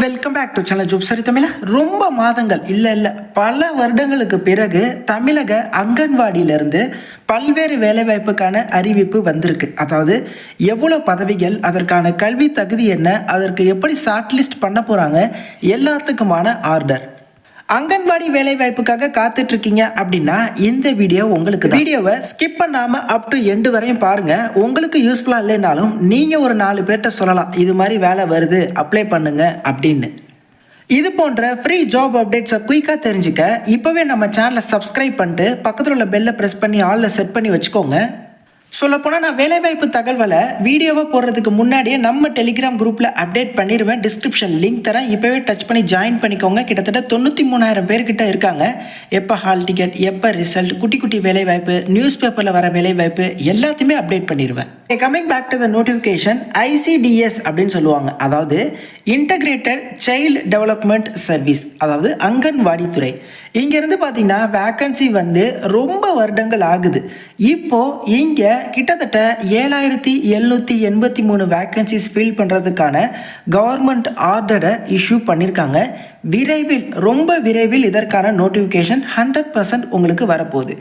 Welcome back to channel ஜூப் சரி தமிழா. ரொம்ப மாதங்கள் இல்லை பல வருடங்களுக்கு பிறகு தமிழக அங்கன்வாடியிலிருந்து பல்வேறு வேலைவாய்ப்புக்கான அறிவிப்பு வந்திருக்கு. அதாவது எவ்வளோ பதவிகள், அதற்கான கல்வி தகுதி என்ன, அதற்கு எப்படி ஷார்ட் லிஸ்ட் பண்ண போகிறாங்க, எல்லாத்துக்குமான ஆர்டர். அங்கன்வாடி வேலைவாய்ப்புக்காக காத்துட்டு இருக்கீங்க அப்படின்னா இந்த வீடியோ உங்களுக்கு. வீடியோவை ஸ்கிப் பண்ணாம அப் டு எண்டு வரையும் பாருங்க. உங்களுக்கு யூஸ்ஃபுல்லா இல்லைனாலும் நீங்க ஒரு 4 பேர்கிட்ட சொல்லலாம், இது மாதிரி வேலை வருது அப்ளை பண்ணுங்க அப்படின்னு. இது போன்ற ஃப்ரீ ஜாப் அப்டேட்ஸை குயிக்காக தெரிஞ்சுக்க இப்போவே நம்ம சேனலை சப்ஸ்கிரைப் பண்ணிட்டு பக்கத்தில் உள்ள பெல்லை ப்ரெஸ் பண்ணி ஆலில் செட் பண்ணி வச்சுக்கோங்க. சொல்லப்போனால் நான் வேலைவாய்ப்பு தகவலை வீடியோவை போடுறதுக்கு முன்னாடியே நம்ம டெலிகிராம் குரூப்பில் அப்டேட் பண்ணிடுவேன். டிஸ்கிரிப்ஷன் லிங்க் தரேன், இப்போவே டச் பண்ணி ஜாயின் பண்ணிக்கோங்க. கிட்டத்தட்ட 93,000 பேர்கிட்ட இருக்காங்க. எப்போ ஹால் டிக்கெட், எப்போ ரிசல்ட், குட்டி குட்டி வேலைவாய்ப்பு, நியூஸ் பேப்பரில் வர வேலைவாய்ப்பு எல்லாத்தையுமே அப்டேட் பண்ணிடுவேன். Coming back to the notification, ICDS அப்படின்னு சொல்லுவாங்க. அதாவது இன்டகிரேட்டட் சைல்டு டெவலப்மெண்ட் சர்வீஸ், அதாவது அங்கன்வாடி துறை. இங்கேருந்து பார்த்தீங்கன்னா வேக்கன்சி ரொம்ப வருடங்கள் ஆகுது. இப்போது இங்கே கிட்டத்தட்ட 7,783 வேக்கன்சிஸ் ஃபில் பண்ணுறதுக்கான கவர்மெண்ட் ஆர்டரை இஷ்யூ பண்ணியிருக்காங்க. விரைவில், ரொம்ப விரைவில் இதற்கான நோட்டிஃபிகேஷன் 100% உங்களுக்கு வரப்போகுது.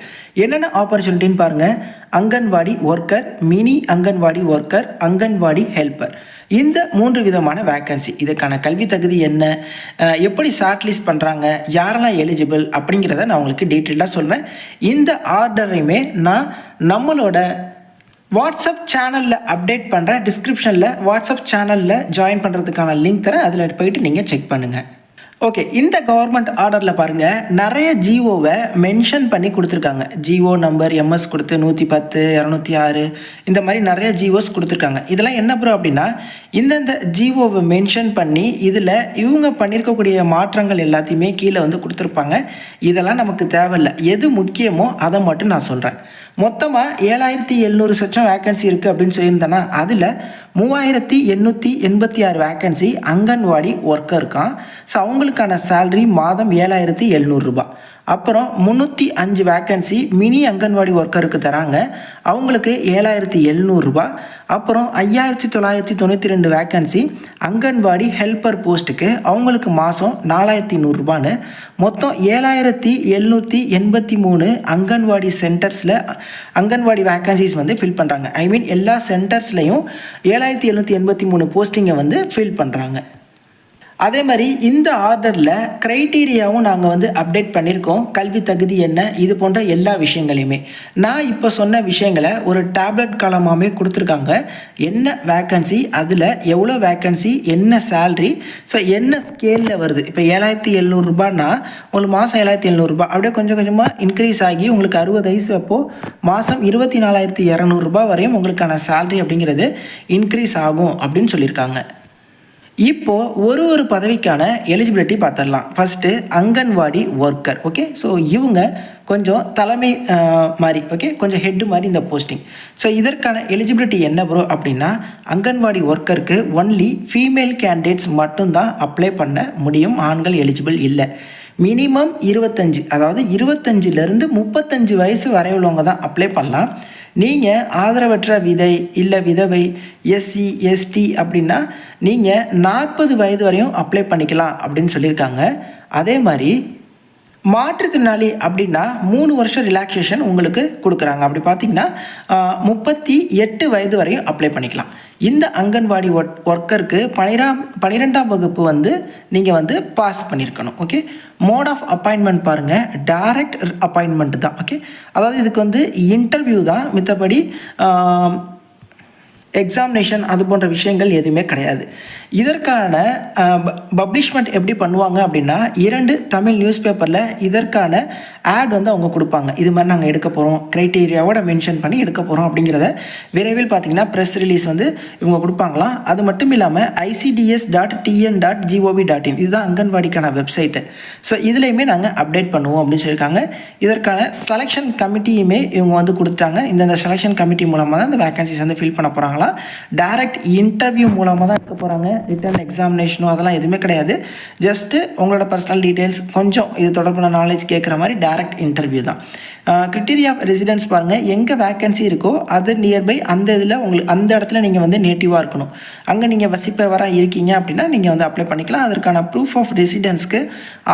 என்னென்ன ஆப்பர்ச்சுனிட்டின்னு பாருங்கள். Anganwadi worker, mini anganwadi worker, anganwadi helper, இந்த 3 விதமான வேக்கன்சி. இதுக்கான கல்வி தகுதி என்ன, எப்படி ஷார்ட் லிஸ்ட் பண்ணுறாங்க, யாரெல்லாம் எலிஜிபிள் அப்படிங்கிறத நான் உங்களுக்கு டீட்டெயிலாக சொல்கிறேன். இந்த ஆர்டரையுமே நான் நம்மளோட வாட்ஸ்அப் சேனலில் அப்டேட் பண்ணுறேன். டிஸ்கிரிப்ஷனில் வாட்ஸ்அப் சேனலில் ஜாயின் பண்ணுறதுக்கான லிங்க் தரேன், அதில் போயிட்டு நீங்கள் செக் பண்ணுங்கள். ஓகே, இந்த கவர்மெண்ட் ஆர்டரில் பாருங்கள், நிறைய ஜிஓவை மென்ஷன் பண்ணி கொடுத்துருக்காங்க. ஜிஓ நம்பர் எம்எஸ் கொடுத்து 110, 206 இந்த மாதிரி நிறைய ஜிஓஸ் கொடுத்துருக்காங்க. இதெல்லாம் என்ன ப்ரோ அப்படின்னா, இந்தந்த ஜிஓவை மென்ஷன் பண்ணி இதில் இவங்க பண்ணியிருக்கக்கூடிய மாற்றங்கள் எல்லாத்தையுமே கீழே கொடுத்துருப்பாங்க. இதெல்லாம் நமக்கு தேவையில்லை. எது முக்கியமோ அதை மட்டும் நான் சொல்கிறேன். மொத்தமாக 7,700 சொச்சம் வேக்கன்சி இருக்குது அப்படின்னு சொல்லியிருந்தேன்னா, அதில் 3,886 வேக்கன்சி அங்கன்வாடி ஒர்க்கர் இருக்கான். ஸோ அவங்களுக்கான சேல்ரி மாதம் 7,700 ரூபாய். அப்புறம் 305 வேக்கன்சி மினி அங்கன்வாடி ஒர்க்கருக்கு தராங்க, அவங்களுக்கு 7,700 ரூபாய். அப்புறம் 5,992 வேக்கன்சி அங்கன்வாடி ஹெல்ப்பர் போஸ்ட்டுக்கு, அவங்களுக்கு மாதம் 4,100 ரூபான்னு. மொத்தம் 7,783 அங்கன்வாடி சென்டர்ஸில் அங்கன்வாடி வேக்கன்சிஸ் ஃபில் பண்ணுறாங்க. ஐ மீன் எல்லா சென்டர்ஸ்லையும் 7,783 போஸ்டிங்கை ஃபில் பண்ணுறாங்க. அதே மாதிரி இந்த ஆர்டரில் க்ரைட்டீரியாவும் நாங்கள் அப்டேட் பண்ணியிருக்கோம். கல்வி தகுதி என்ன, இது போன்ற எல்லா விஷயங்களையுமே நான் இப்போ சொன்ன விஷயங்களை ஒரு டேப்லெட் காலமாகவே கொடுத்துருக்காங்க. என்ன வேக்கன்சி, அதில் எவ்வளோ வேக்கன்சி, என்ன சேல்ரி, ஸோ என்ன ஸ்கேலில் வருது. இப்போ 7,700 ரூபான்னா உங்களுக்கு மாதம் 7,700 ரூபாய் அப்படியே கொஞ்சம் கொஞ்சமாக இன்க்ரீஸ் ஆகி உங்களுக்கு 60 வயசு அப்போது மாதம் 24,200 ரூபாய் வரையும் உங்களுக்கான சேல்ரி அப்படிங்கிறது இன்க்ரீஸ் ஆகும் அப்படின்னு சொல்லியிருக்காங்க. இப்போது ஒரு பதவிக்கான எலிஜிபிலிட்டி பார்த்துடலாம். First anganwadi worker. Okay, so இவங்க கொஞ்சம் தலைமை மாதிரி, ஓகே, கொஞ்சம் ஹெட்டு மாதிரி இந்த போஸ்டிங். ஸோ இதற்கான எலிஜிபிலிட்டி என்ன ப்ரோ அப்படின்னா, அங்கன்வாடி ஒர்க்கருக்கு ஒன்லி ஃபீமேல் கேண்டிடேட்ஸ் மட்டும்தான் அப்ளை பண்ண முடியும், ஆண்கள் எலிஜிபிள் இல்லை. மினிமம் 25, அதாவது 25லேருந்து 35 வயசு வரை உள்ளவங்க தான் அப்ளை பண்ணலாம். நீங்கள் ஆதரவற்ற விதை இல்லை விதவை, SC ST அப்படின்னா நீங்கள் 40 வயது வரையும் அப்ளை பண்ணிக்கலாம் அப்படின்னு சொல்லியிருக்காங்க. அதே மாதிரி மாற்றுத்திறனாளி அப்படின்னா 3 வருஷம் ரிலாக்ஸேஷன் உங்களுக்கு கொடுக்குறாங்க. அப்படி பார்த்தீங்கன்னா 38 வயது வரையும் அப்ளை பண்ணிக்கலாம். இந்த அங்கன்வாடி ஒர்க்கருக்கு 12ஆம் வகுப்பு நீங்கள் பாஸ் பண்ணியிருக்கணும். ஓகே, மோட் ஆஃப் அப்பாயின்மெண்ட் பாருங்கள், டைரக்ட் அப்பாயின்மெண்ட் தான். ஓகே, அதாவது இதுக்கு இன்டர்வியூ தான், மித்தபடி எக்ஸாமினேஷன் அது போன்ற விஷயங்கள் எதுவுமே கிடையாது. இதற்கான பப்ளிஷ்மெண்ட் எப்படி பண்ணுவாங்க அப்படின்னா, 2 தமிழ் நியூஸ் பேப்பரில் இதற்கான ஆட் அவங்க கொடுப்பாங்க. இது மாதிரி நாங்கள் எடுக்க போகிறோம், க்ரைட்டீரியாவோட மென்ஷன் பண்ணி எடுக்க போகிறோம் அப்படிங்கிறத விரைவில் பார்த்திங்கன்னா ப்ரெஸ் ரிலீஸ் இவங்க கொடுப்பாங்களாம். அது மட்டும் இல்லாமல் ICDS.tn.gov.in இதுதான் அங்கன்வாடிக்கான வெப்சைட்டு. ஸோ இதுலேயுமே நாங்கள் அப்டேட் பண்ணுவோம் அப்படின்னு சொல்லியிருக்காங்க. இதற்கான செலெக்ஷன் கமிட்டியுமே இவங்க கொடுத்துட்டாங்க. இந்த செலெக்ஷன் கமிட்டி மூலமாக தான் இந்த வேக்கன்சிஸ் ஃபில் பண்ண போகிறாங்களா. டைரக்ட் இன்டர்வியூ மூலமாக தான் இருக்க போகிறாங்க. ரிட்டன் எக்ஸாமினேஷனோ அதெல்லாம் எதுவுமே கிடையாது. ஜஸ்ட்டு உங்களோட பர்சனல் டீட்டெயில்ஸ், கொஞ்சம் இது தொடர்பான நாலேஜ் கேட்குற மாதிரி டைரக்ட் இன்டர்வியூ தான். கிரிட்டீரியா ஆஃப் ரெசிடென்ஸ் பாருங்கள், எங்கே வேக்கன்சி இருக்கோ அது நியர்பை அந்த இதில் உங்களுக்கு அந்த இடத்துல நீங்கள் வந்து நேட்டிவாக இருக்கணும். அங்கே நீங்கள் வசிப்பவராக இருக்கீங்க அப்படின்னா நீங்கள் வந்து அப்ளை பண்ணிக்கலாம். அதற்கான ப்ரூஃப் ஆஃப் ரெசிடென்ஸ்க்கு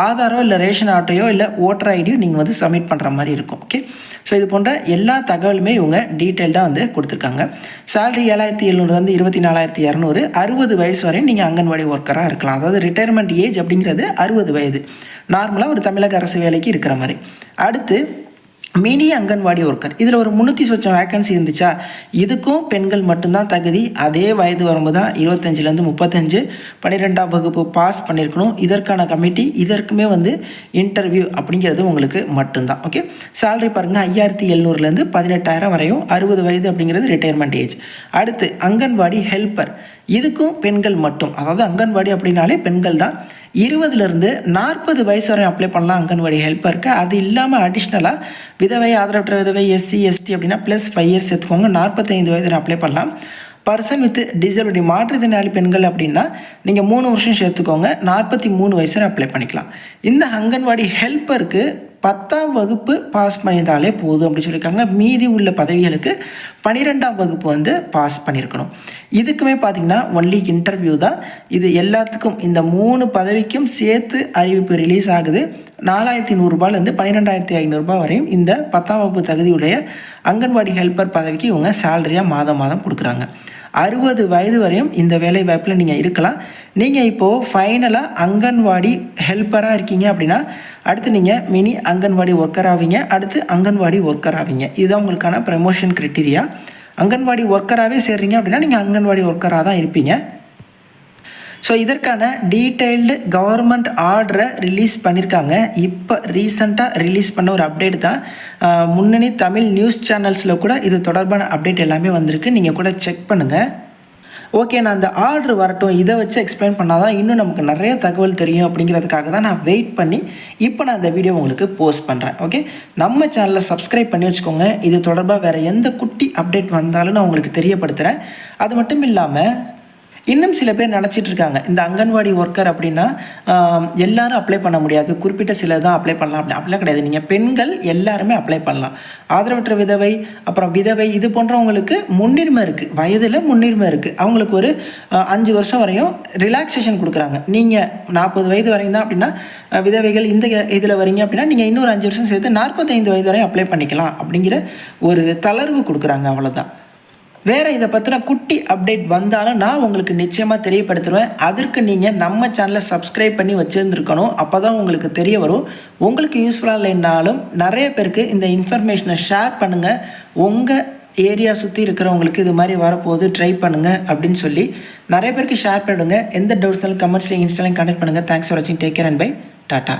ஆதாரோ இல்லை ரேஷன் ஆட்டோயோ இல்லை ஓட்டர் ஐடியோ நீங்கள் வந்து சப்மிட் பண்ணுற மாதிரி இருக்கும். ஓகே, ஸோ இது போன்ற எல்லா தகவலுமே இவங்க டீட்டெயில்டாக வந்து கொடுத்துருக்காங்க. சேலரி 7,700 24,200, 60 வயசு வரையும் நீங்கள் அங்கன்வாடி ஒர்க்கராக இருக்கலாம். அதாவது ரிட்டையர்மெண்ட் ஏஜ் அப்படிங்கிறது 60 வயது, நார்மலாக ஒரு தமிழக அரசு வேலைக்கு இருக்கிற மாதிரி. அடுத்து மினி அங்கன்வாடி ஒர்க்கர், இதில் ஒரு 300 சொச்சம் வேக்கன்சி இருந்துச்சா, இதுக்கும் பெண்கள் மட்டும்தான் தகுதி. அதே வயது வரும்போது தான் 25லேருந்து 35, 12ஆம் வகுப்பு பாஸ் பண்ணியிருக்கணும். இதற்கான கமிட்டி, இதற்குமே வந்து இன்டர்வியூ அப்படிங்கிறது உங்களுக்கு மட்டும்தான். ஓகே, சேலரி பாருங்கள் 5,700லேருந்து 18,000 வரையும், 60 வயது அப்படிங்கிறது ரிட்டையர்மெண்ட் ஏஜ். அடுத்து அங்கன்வாடி ஹெல்ப்பர், இதுக்கும் பெண்கள் மட்டும், அதாவது அங்கன்வாடி அப்படின்னாலே பெண்கள் தான். 20லேருந்து 40 வயசு வரை அப்ளை பண்ணலாம் அங்கன்வாடி ஹெல்ப்பருக்கு. அது இல்லாமல் அடிஷ்னலாக விதவை, ஆதரவற்ற விதவை, SC ST அப்படின்னா +5 இயர்ஸ் எடுத்துக்கோங்க. 45 வயது அப்ளை பண்ணலாம். பர்சன் வித் டிசபிலிட்டி, மாற்றுத்திறனாளி பெண்கள் அப்படின்னா நீங்கள் 3 வருஷம் சேர்த்துக்கோங்க, 43 வயசு அப்ளை பண்ணிக்கலாம். இந்த அங்கன்வாடி ஹெல்ப்பருக்கு 10ஆம் வகுப்பு பாஸ் பண்ணியிருந்தாலே போதும் அப்படி சொல்லியிருக்காங்க. மீதி உள்ள பதவிகளுக்கு 12ஆம் வகுப்பு வந்து பாஸ் பண்ணியிருக்கணும். இதுக்குமே பார்த்திங்கன்னா ஒன்லி இன்டர்வியூ தான். இது எல்லாத்துக்கும் இந்த 3 பதவிக்கும் சேர்த்து அறிவிப்பு ரிலீஸ் ஆகுது. 4,100 12,500 வரையும் இந்த 10ஆம் வகுப்பு தகுதியுடைய அங்கன்வாடி ஹெல்ப்பர் பதவிக்கு இவங்க சேலரியாக மாதம் கொடுக்குறாங்க. 60 வயது வரையும் இந்த வேலை வாய்ப்பில் நீங்கள் இருக்கலாம். நீங்கள் இப்போது ஃபைனலாக அங்கன்வாடி ஹெல்ப்பராக இருக்கீங்க அப்படின்னா அடுத்து நீங்கள் மினி அங்கன்வாடி ஒர்க்கர் ஆவீங்க, அடுத்து அங்கன்வாடி ஒர்க்கர் ஆவீங்க. இதுதான் உங்களுக்கான ப்ரமோஷன் க்ரைட்டீரியா. அங்கன்வாடி ஒர்க்கராகவே சேர்றீங்க அப்படின்னா நீங்கள் அங்கன்வாடி ஒர்க்கராக தான் இருப்பீங்க. ஸோ இதற்கான டீட்டெயில்டு கவர்மெண்ட் ஆர்டரை ரிலீஸ் பண்ணியிருக்காங்க. இப்போ ரீசண்டாக ரிலீஸ் பண்ண ஒரு அப்டேட் தான். முன்னணி தமிழ் நியூஸ் சேனல்ஸில் கூட இது தொடர்பான அப்டேட் எல்லாமே வந்திருக்கு, நீங்கள் கூட செக் பண்ணுங்கள். ஓகே, நான் அந்த ஆர்டர் வரட்டும், இதை வச்சு எக்ஸ்பிளைன் பண்ணால் தான் இன்னும் நமக்கு நிறைய தகவல் தெரியும் அப்படிங்கிறதுக்காக தான் நான் வெயிட் பண்ணி இப்போ நான் இந்த வீடியோ உங்களுக்கு போஸ்ட் பண்ணுறேன். ஓகே, நம்ம சேனலை சப்ஸ்கிரைப் பண்ணி வச்சுக்கோங்க. இது தொடர்பாக வேறு எந்த குட்டி அப்டேட் வந்தாலும் நான் உங்களுக்கு தெரியப்படுத்துகிறேன். அது மட்டும் இல்லாமல் இன்னும் சில பேர் நினச்சிட்டு இருக்காங்க, இந்த அங்கன்வாடி ஒர்க்கர் அப்படின்னா எல்லாரும் அப்ளை பண்ண முடியாது, குறிப்பிட்ட சிலர் தான் அப்ளை பண்ணலாம். அப்படிலாம் கிடையாது. நீங்கள் பெண்கள் எல்லாருமே அப்ளை பண்ணலாம். ஆதரவற்ற விதவை, அப்புறம் விதவை, இது போன்றவங்களுக்கு முன்னுரிமை இருக்குது, வயதில் முன்னுரிமை இருக்குது. அவங்களுக்கு ஒரு 5 வருஷம் வரையும் ரிலாக்ஸேஷன் கொடுக்குறாங்க. நீங்கள் 40 வயது வரையும் தான் அப்படின்னா விதவைகள் இந்த இதில் வரீங்க அப்படின்னா நீங்கள் இன்னொரு 5 வருஷம் சேர்த்து 45 வயது வரையும் அப்ளை பண்ணிக்கலாம் அப்படிங்கிற ஒரு தளர்வு கொடுக்குறாங்க. அவ்வளோதான். வேறு இதை பற்றின குட்டி அப்டேட் வந்தாலும் நான் உங்களுக்கு நிச்சயமாக தெரியப்படுத்துவேன். அதற்கு நீங்கள் நம்ம சேனலை சப்ஸ்கிரைப் பண்ணி வச்சுருந்துருக்கணும். அப்போ தான் உங்களுக்கு தெரிய வரும். உங்களுக்கு யூஸ்ஃபுல்லாக இல்லைன்னாலும் நிறைய பேருக்கு இந்த இன்ஃபர்மேஷனை ஷேர் பண்ணுங்கள். உங்கள் ஏரியா சுற்றி இருக்கிறவங்களுக்கு இது மாதிரி வரப்போகுது, ட்ரை பண்ணுங்கள் அப்படின்னு சொல்லி நிறைய பேருக்கு ஷேர் பண்ணுங்கள். எந்த டவுட்ஸ்னாலும் கமெண்ட்ஸ்லையும் இன்ஸ்டாலையும் கான்டெக்ட் பண்ணுங்கள். தேங்க்ஸ் ஃபார் வாட்சிங். Take care and bye. Tata.